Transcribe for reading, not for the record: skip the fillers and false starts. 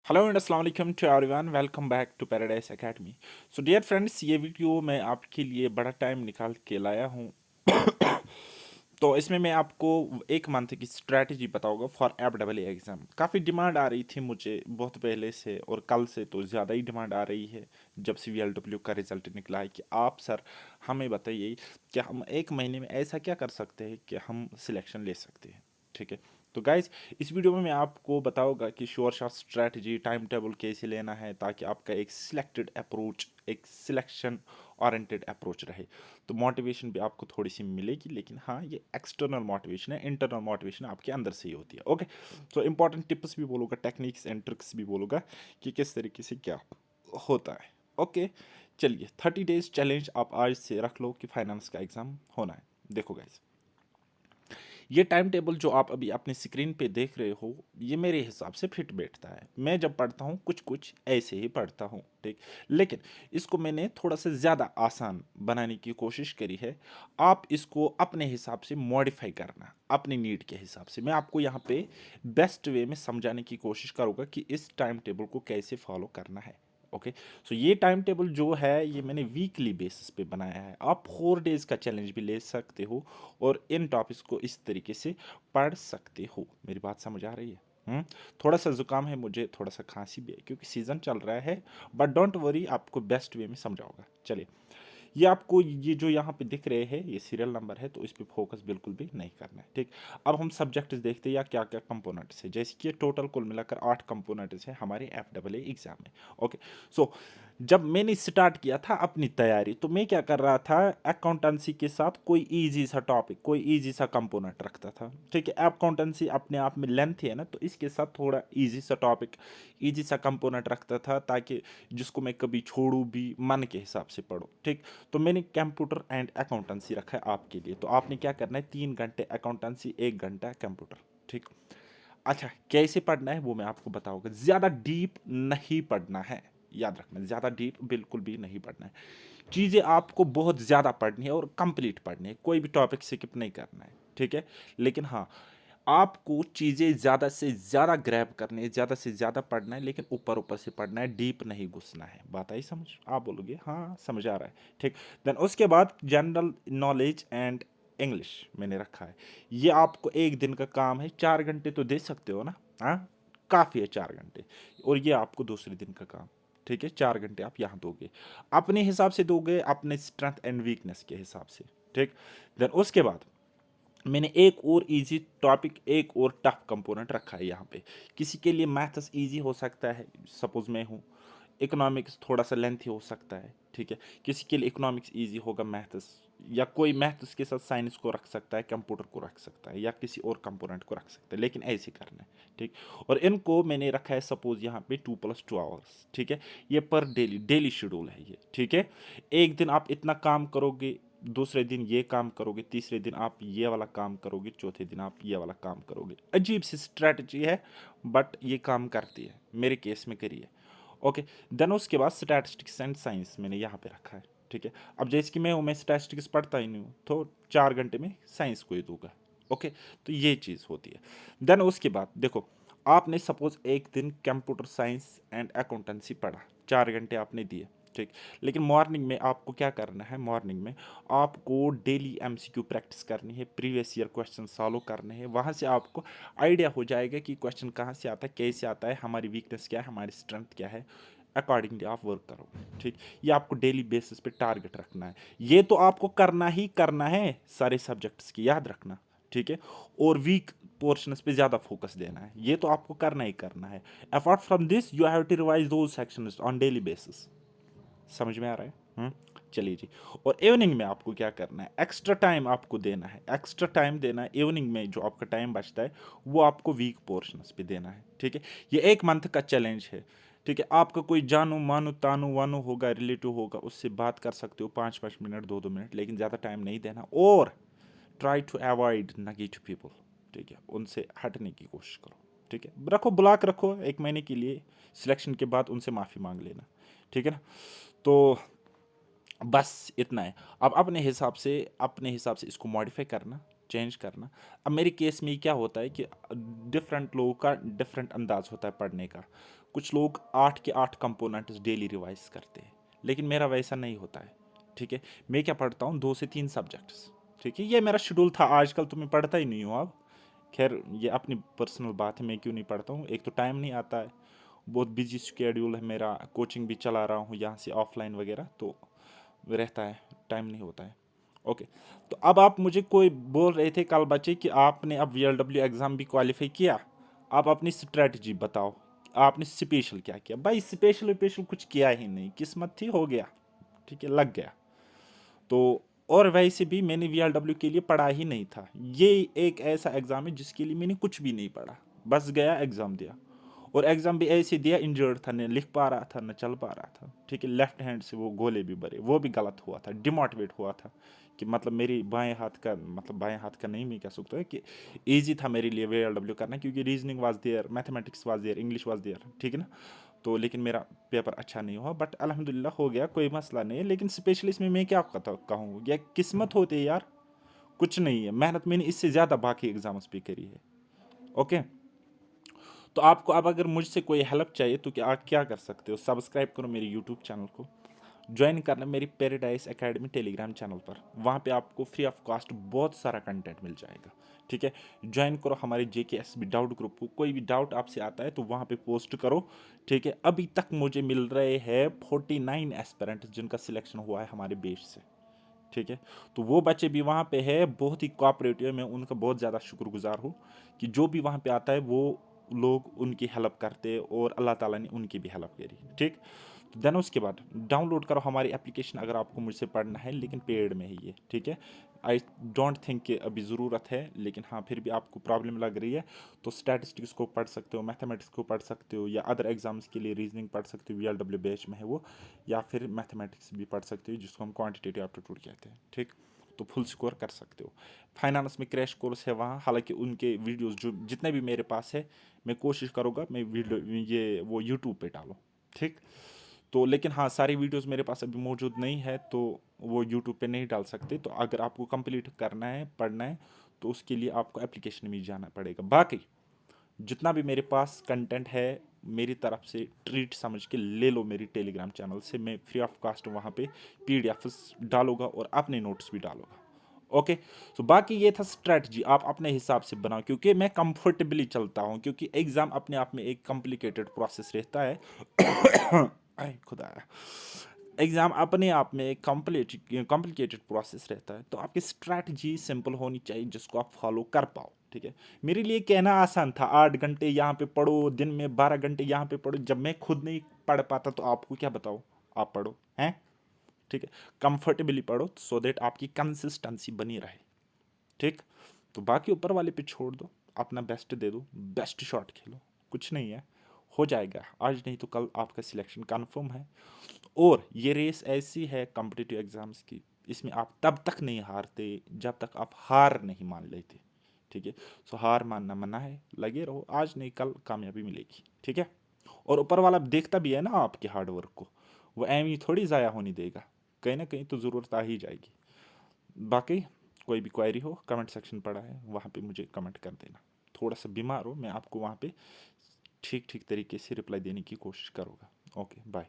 Hello and अस्सलाम वालेकुम to everyone, welcome back to Paradise Academy. So dear friends, ये video मैं आपके लिए बड़ा टाइम निकाल के लाया हूँ। तो इसमें मैं आपको एक मंथ की स्ट्रैटेजी बताऊंगा फॉर एफ डबल एग्ज़ाम। काफ़ी डिमांड आ रही थी मुझे बहुत पहले से, और कल से तो ज़्यादा ही डिमांड आ रही है जब से VLW का रिजल्ट निकला है कि आप सर हमें बताइए कि हम एक महीने में ऐसा क्या कर सकते हैं कि हम सिलेक्शन ले सकते हैं। ठीक है, तो गाइज इस वीडियो में मैं आपको बताऊंगा कि sure shot strategy time table कैसे लेना है ताकि आपका एक सिलेक्टेड अप्रोच, एक सिलेक्शन ओरिएंटेड अप्रोच रहे। तो मोटिवेशन भी आपको थोड़ी सी मिलेगी, लेकिन हाँ ये एक्सटर्नल मोटिवेशन है, इंटरनल मोटिवेशन आपके अंदर से ही होती है। ओके, तो इंपॉर्टेंट टिप्स भी बोलूँगा, टेक्निक्स एंड ट्रिक्स भी बोलूँगा कि किस तरीके से क्या होता है। ओके, चलिए 30 डेज चैलेंज आप आज से रख लो कि फाइनेंस का एग्ज़ाम होना है। देखो गाइज, ये टाइम टेबल जो आप अभी अपनी स्क्रीन पे देख रहे हो, ये मेरे हिसाब से फिट बैठता है। मैं जब पढ़ता हूँ कुछ कुछ ऐसे ही पढ़ता हूँ, ठीक। लेकिन इसको मैंने थोड़ा सा ज़्यादा आसान बनाने की कोशिश करी है। आप इसको अपने हिसाब से मॉडिफाई करना, अपनी नीड के हिसाब से। मैं आपको यहाँ पे बेस्ट वे में समझाने की कोशिश करूँगा कि इस टाइम टेबल को कैसे फॉलो करना है। ओके, सो ये टाइम टेबल जो है ये मैंने वीकली बेसिस पे बनाया है। आप 4 डेज का चैलेंज भी ले सकते हो और इन टॉपिक्स को इस तरीके से पढ़ सकते हो। मेरी बात समझ आ रही है? थोड़ा सा जुकाम है मुझे, थोड़ा सा खांसी भी है क्योंकि सीज़न चल रहा है, बट डोंट वरी, आपको बेस्ट वे में समझाऊंगा। चलिए, ये आपको ये जो यहाँ पे दिख रहे हैं ये सीरियल नंबर है, तो इस पे फोकस बिल्कुल भी नहीं करना है, ठीक। अब हम सब्जेक्ट्स देखते हैं या क्या क्या कंपोनेंट्स है। जैसे कि टोटल कुल मिलाकर 8 कंपोनेंट्स हैं हमारे FAA एग्जाम में। ओके, सो जब मैंने स्टार्ट किया था अपनी तैयारी, तो मैं क्या कर रहा था, अकाउंटेंसी के साथ कोई इजी सा टॉपिक, कोई इजी सा कंपोनेंट रखता था, ठीक है। अकाउंटेंसी अपने आप में लेंथ है ना, तो इसके साथ थोड़ा इजी सा टॉपिक, इजी सा कंपोनेंट रखता था ताकि जिसको मैं कभी छोड़ूं भी मन के हिसाब से पढूं, ठीक। तो मैंने कंप्यूटर एंड अकाउंटेंसी रखा है आपके लिए। तो आपने क्या करना है, 3 घंटे अकाउंटेंसी, 1 घंटा कंप्यूटर, ठीक। अच्छा, कैसे पढ़ना है वो मैं आपको बताऊंगा। ज़्यादा डीप नहीं पढ़ना है, याद रखना, ज़्यादा डीप बिल्कुल भी नहीं पढ़ना है। चीज़ें आपको बहुत ज़्यादा पढ़नी है और कंप्लीट पढ़नी है, कोई भी टॉपिक स्किप नहीं करना है, ठीक है। लेकिन हाँ, आपको चीज़ें ज़्यादा से ज़्यादा ग्रैब करनी है, ज़्यादा से ज़्यादा पढ़ना है, लेकिन ऊपर ऊपर से पढ़ना है, डीप नहीं घुसना है। बात आई समझ? आप बोलोगे हाँ समझ आ रहा है, ठीक। देन उसके बाद जनरल नॉलेज एंड इंग्लिश मैंने रखा है। ये आपको एक दिन का काम है, 4 घंटे तो दे सकते हो ना? हाँ, काफ़ी है 4 घंटे। और ये आपको दूसरे दिन का काम, ठीक है। 4 घंटे आप यहाँ दोगे, अपने हिसाब से दोगे, अपने स्ट्रेंथ एंड वीकनेस के हिसाब से, ठीक। देन उसके बाद मैंने एक और इजी टॉपिक, एक और टफ कंपोनेंट रखा है यहाँ पे। किसी के लिए मैथ्स इजी हो सकता है, सपोज मैं हूँ, इकोनॉमिक्स थोड़ा सा लेंथी हो सकता है, ठीक है। किसी के लिए इकोनॉमिक्स इजी होगा, मैथ्स, या कोई मैथ्स के साथ साइंस को रख सकता है, कंप्यूटर को रख सकता है, या किसी और कंपोनेंट को रख सकता है, लेकिन ऐसे करना है, ठीक। और इनको मैंने रखा है सपोज यहाँ पे 2+2 आवर्स, ठीक है। ये पर डेली डेली शेड्यूल है ये, ठीक है। एक दिन आप इतना काम करोगे, दूसरे दिन ये काम करोगे, तीसरे दिन आप ये वाला काम करोगे, चौथे दिन आप ये वाला काम करोगे। अजीब सी स्ट्रैटेजी है, बट ये काम करती है, मेरे केस में करिए। ओके, देन उसके बाद स्टैटिस्टिक्स एंड साइंस मैंने यहाँ पे रखा है, ठीक है। अब जैसे कि मैं हूँ, मैं स्टैटिस्टिक्स पढ़ता ही नहीं हूँ, तो 4 घंटे में साइंस को ही दूंगा। ओके, तो ये चीज़ होती है। देन उसके बाद देखो, आपने सपोज एक दिन कंप्यूटर साइंस एंड अकाउंटेंसी पढ़ा, 4 घंटे आपने दिए, ठीक। लेकिन मॉर्निंग में आपको क्या करना है, मॉर्निंग में आपको डेली MCQ प्रैक्टिस करनी है, प्रीवियस ईयर क्वेश्चन सॉल्व करने हैं। वहाँ से आपको आइडिया हो जाएगा कि क्वेश्चन कहाँ से आता है, कैसे आता है, हमारी वीकनेस क्या है, हमारी स्ट्रेंथ क्या है। अकॉर्डिंगली आप वर्क करो, ठीक। ये आपको डेली बेसिस पे टारगेट रखना है। ये तो आपको करना ही करना है सारे सब्जेक्ट्स की, याद रखना, ठीक है। और वीक पोर्शंस पे ज़्यादा फोकस देना है, ये तो आपको करना ही करना है। Apart from this you have to revise those sections on daily basis. समझ में आ रहा है? चलिए जी। और इवनिंग में आपको क्या करना है, एक्स्ट्रा टाइम आपको देना है, एक्स्ट्रा टाइम देना है इवनिंग में। जो आपका टाइम बचता है वो आपको वीक पोर्शंस पे देना है, ठीक है। ये एक मंथ का चैलेंज है, ठीक है। आपका कोई जानू मानो तानू वानू होगा, रिलेटिव होगा, उससे बात कर सकते हो 5-5 मिनट, 2-2 मिनट, लेकिन ज़्यादा टाइम नहीं देना। और try to avoid negative people, ठीक है। उनसे हटने की कोशिश करो, ठीक है। रखो, ब्लॉक रखो 1 महीने के लिए, सिलेक्शन के बाद उनसे माफ़ी मांग लेना, ठीक है ना। तो बस इतना है। अब अपने हिसाब से इसको मॉडिफाई करना, चेंज करना। अब मेरे केस में क्या होता है कि डिफरेंट लोगों का डिफरेंट अंदाज होता है पढ़ने का। कुछ लोग 8 के 8 कंपोनेंट्स डेली रिवाइज करते हैं, लेकिन मेरा वैसा नहीं होता है। ठीक है, मैं क्या पढ़ता हूँ, 2 से 3 सब्जेक्ट्स। ठीक है, ये मेरा शेड्यूल था। आजकल तो मैं पढ़ता ही नहीं हूँ अब। खैर, ये अपनी पर्सनल बात है, मैं क्यों नहीं पढ़ता हूँ। एक तो टाइम नहीं आता है, बहुत बिजी शेड्यूल है मेरा, कोचिंग भी चला रहा हूँ यहाँ से ऑफलाइन वगैरह, तो रहता है, टाइम नहीं होता है। ओके, तो अब आप मुझे कोई बोल रहे थे कल बच्चे कि आपने अब वीएलडब्ल्यू एग्ज़ाम भी क्वालिफाई किया, आप अपनी स्ट्रेटजी बताओ, आपने स्पेशल क्या किया। भाई स्पेशल स्पेशल कुछ किया ही नहीं, किस्मत थी, हो गया। ठीक है, लग गया। तो और वैसे भी मैंने वीएलडब्ल्यू के लिए पढ़ा ही नहीं था। ये एक ऐसा एग्ज़ाम है जिसके लिए मैंने कुछ भी नहीं पढ़ा, बस गया एग्ज़ाम दिया। और एग्ज़ाम भी ऐसे दिया, इंजर्ड था, न लिख पा रहा था न चल पा रहा था। ठीक है, लेफ्ट हैंड से वो गोले भी भरे, वो भी गलत हुआ था, डिमोटिवेट हुआ था कि मतलब मेरी बाएं हाथ का, मतलब बाएं हाथ का नहीं, मैं कह सकता है कि ईजी था मेरे लिए वीएलडब्ल्यू करना, क्योंकि reasoning was there, mathematics was there, English was there. ठीक है ना, तो लेकिन मेरा पेपर अच्छा नहीं हुआ, बट अल्हम्दुलिल्लाह हो गया, कोई मसला नहीं है। लेकिन स्पेशलिस्ट में मैं क्या कहूँ, यह किस्मत होती है यार, कुछ नहीं है। मेहनत मैंने इससे ज़्यादा बाकी एग्जाम्स पे करी है। ओके, तो आपको अब अगर मुझसे कोई हेल्प चाहिए तो क्या आप क्या कर सकते हो, सब्सक्राइब करो मेरे यूट्यूब चैनल को, ज्वाइन करना मेरी पैराडाइज एकेडमी टेलीग्राम चैनल पर। वहाँ पे आपको फ्री ऑफ कॉस्ट बहुत सारा कंटेंट मिल जाएगा। ठीक है, ज्वाइन करो हमारे JKSB डाउट ग्रुप को, कोई भी डाउट आपसे आता है तो वहाँ पे पोस्ट करो। ठीक है, अभी तक मुझे मिल रहे हैं 49 एस्पिरेंट जिनका सिलेक्शन हुआ है हमारे बेस से। ठीक है, तो वो बच्चे भी वहाँ पे है, बहुत ही कोऑपरेटिव, मैं उनका बहुत ज़्यादा शुक्रगुजार हूँ कि जो भी वहाँ पे आता है वो लोग उनकी हेल्प करते, और अल्लाह ताला ने उनकी भी हेल्प करी। ठीक, तो देन उसके बाद डाउनलोड करो हमारी एप्लीकेशन अगर आपको मुझसे पढ़ना है, लेकिन पेड में ही ये। ठीक है, आई डोंट थिंक कि अभी ज़रूरत है, लेकिन हाँ फिर भी आपको प्रॉब्लम लग रही है तो स्टैटिस्टिक्स को पढ़ सकते हो, मैथमेटिक्स को पढ़ सकते हो, या अदर एग्जाम्स के लिए रीजनिंग पढ़ सकते हो, VLW बैच में है वो, या फिर मैथमेटिक्स भी पढ़ सकते हो जिसको हम क्वान्टिटेटिव एप्टीट्यूड कहते हैं। ठीक, तो फुल स्कोर कर सकते हो। फाइनेंस में क्रैश कोर्स है वहाँ, हालांकि उनके वीडियोस जो जितने भी मेरे पास है, मैं कोशिश करूँगा मैं वीडियो ये वो यूट्यूब पे डालूँ। ठीक, तो लेकिन हाँ सारी वीडियोस मेरे पास अभी मौजूद नहीं है, तो वो यूट्यूब पे नहीं डाल सकते। तो अगर आपको कंप्लीट करना है, पढ़ना है, तो उसके लिए आपको एप्लीकेशन में जाना पड़ेगा। बाकी जितना भी मेरे पास कंटेंट है, मेरी तरफ से ट्रीट समझ के ले लो मेरी टेलीग्राम चैनल से, मैं फ्री ऑफ कॉस्ट वहाँ पे PDFs डालूंगा और अपने नोट्स भी डालूंगा। ओके, तो बाकी ये था स्ट्रेटजी, आप अपने हिसाब से बनाओ, क्योंकि मैं कंफर्टेबली चलता हूँ, क्योंकि एग्ज़ाम अपने आप में एक कॉम्प्लिकेटेड प्रोसेस रहता है। अरे खुदा, एग्ज़ाम अपने आप में एक कॉम्प्लिकेटेड प्रोसेस रहता है, तो आपकी स्ट्रैटेजी सिंपल होनी चाहिए जिसको आप फॉलो कर पाओ। ठीक है, मेरे लिए कहना आसान था, 8 घंटे यहाँ पे पढ़ो, दिन में 12 घंटे यहाँ पे पढ़ो, जब मैं खुद नहीं पढ़ पाता तो आपको क्या बताओ, आप पढ़ो हैं। ठीक है, कंफर्टेबली पढ़ो सो दैट आपकी कंसिस्टेंसी बनी रहे। ठीक, तो बाकी ऊपर वाले पे छोड़ दो, अपना बेस्ट दे दो, बेस्ट शॉट खेलो, कुछ नहीं है, हो जाएगा, आज नहीं तो कल आपका सिलेक्शन कंफर्म है। और ये रेस ऐसी है कॉम्पिटिटिव एग्जाम्स की, इसमें आप तब तक नहीं हारते जब तक आप हार नहीं मान लेते। ठीक है, सो हार मानना मना है, लगे रहो, आज नहीं कल कामयाबी मिलेगी। ठीक है, और ऊपर वाला देखता भी है ना आपके हार्डवर्क को, वो एम ही थोड़ी ज़ाया होने देगा, कहीं ना कहीं तो ज़रूरत आ ही जाएगी। बाकी कोई भी क्वेरी हो, कमेंट सेक्शन पड़ा है वहाँ पे मुझे कमेंट कर देना। थोड़ा सा बीमार हो, मैं आपको वहाँ पे ठीक ठीक तरीके से रिप्लाई देने की कोशिश करूँगा। Okay, bye.